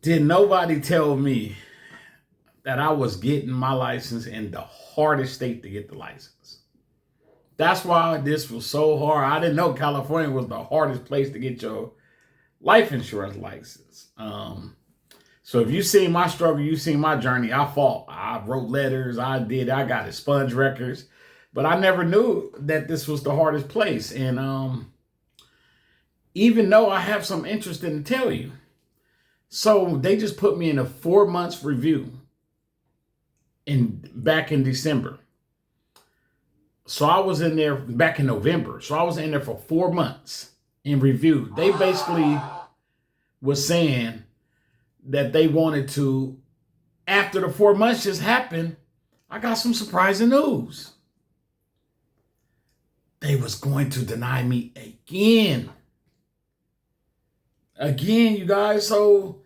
Did nobody tell me that I was getting my license in the hardest state to get the license? That's why this was so hard. I didn't know California was the hardest place to get your life insurance license. So if you seen my struggle, you seen my journey. I fought. I wrote letters. I got expunged records, but I never knew that this was the hardest place. And even though I have some interest in to tell you, so they just put me in a 4 months review back in December. So I was in there back in November. So I was in there for 4 months in review. They basically was saying that they wanted to, after the 4 months just happened, I got some surprising news. They was going to deny me again. Again, you guys. So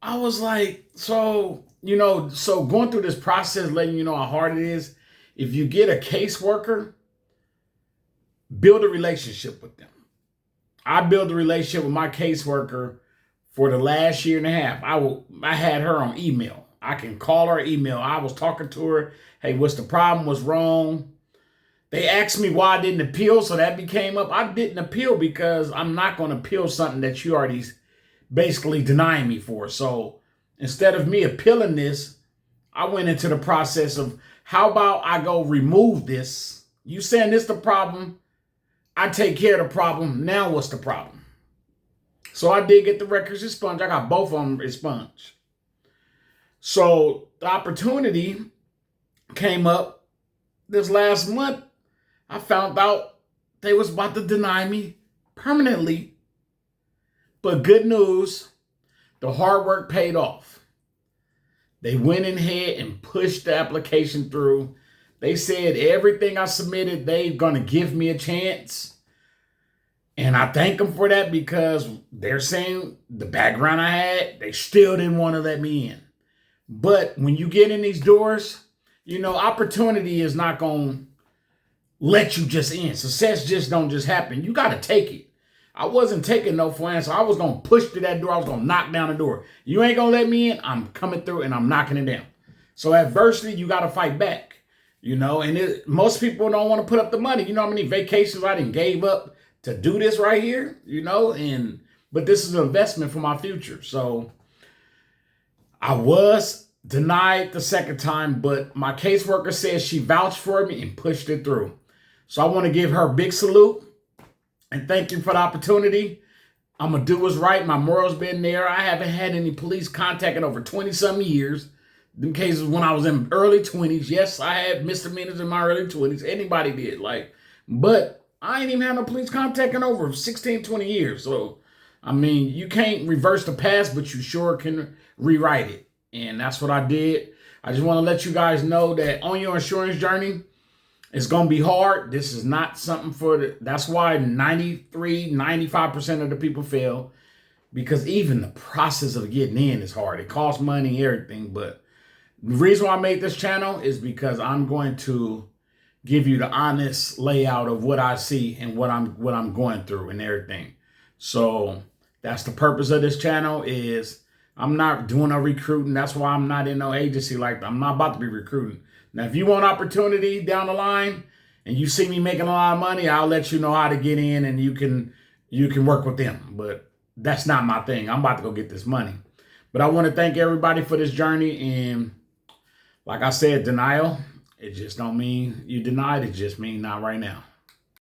I was like, so going through this process, letting you know how hard it is. If you get a caseworker, build a relationship with them. I built a relationship with my caseworker for the last year and a half. I had her on email. I can call her email. I was talking to her. Hey, what's the problem? What's wrong? They asked me why I didn't appeal, so that became up. I didn't appeal because I'm not going to appeal something that you already basically denying me for. So instead of me appealing this, I went into the process of, how about I go remove this? You saying this the problem? I take care of the problem. Now what's the problem? So I did get the records expunged. I got both of them expunged. So the opportunity came up this last month. I found out they was about to deny me permanently. But good news, the hard work paid off. They went ahead and pushed the application through. They said everything I submitted, they're going to give me a chance. And I thank them for that, because they're saying the background I had, they still didn't want to let me in. But when you get in these doors, opportunity is not going to let you just in. Success just don't just happen. You got to take it. I wasn't taking no for an answer. I was going to push to that door. I was going to knock down the door. You ain't going to let me in. I'm coming through and I'm knocking it down. So adversity, you got to fight back, and most people don't want to put up the money. You know how many vacations I done gave up to do this right here, but this is an investment for my future. So I was denied the second time, but my caseworker says she vouched for me and pushed it through. So I want to give her a big salute and thank you for the opportunity. I'm going to do what's right. My morals been there. I haven't had any police contact in over 20-some years. Them cases when I was in early 20s. Yes, I had misdemeanors in my early 20s. Anybody did. But I ain't even had no police contact in over 16, 20 years. So, you can't reverse the past, but you sure can rewrite it. And that's what I did. I just want to let you guys know that on your insurance journey, it's going to be hard. This is not something that's why 95% of the people fail, because even the process of getting in is hard. It costs money and everything. But the reason why I made this channel is because I'm going to give you the honest layout of what I see and what I'm going through and everything. So that's the purpose of this channel. Is I'm not doing no recruiting. That's why I'm not in no agency like that. I'm not about to be recruiting. Now, if you want opportunity down the line and you see me making a lot of money, I'll let you know how to get in and you can work with them. But that's not my thing. I'm about to go get this money. But I want to thank everybody for this journey. And like I said, denial, it just don't mean you denied. It just mean not right now.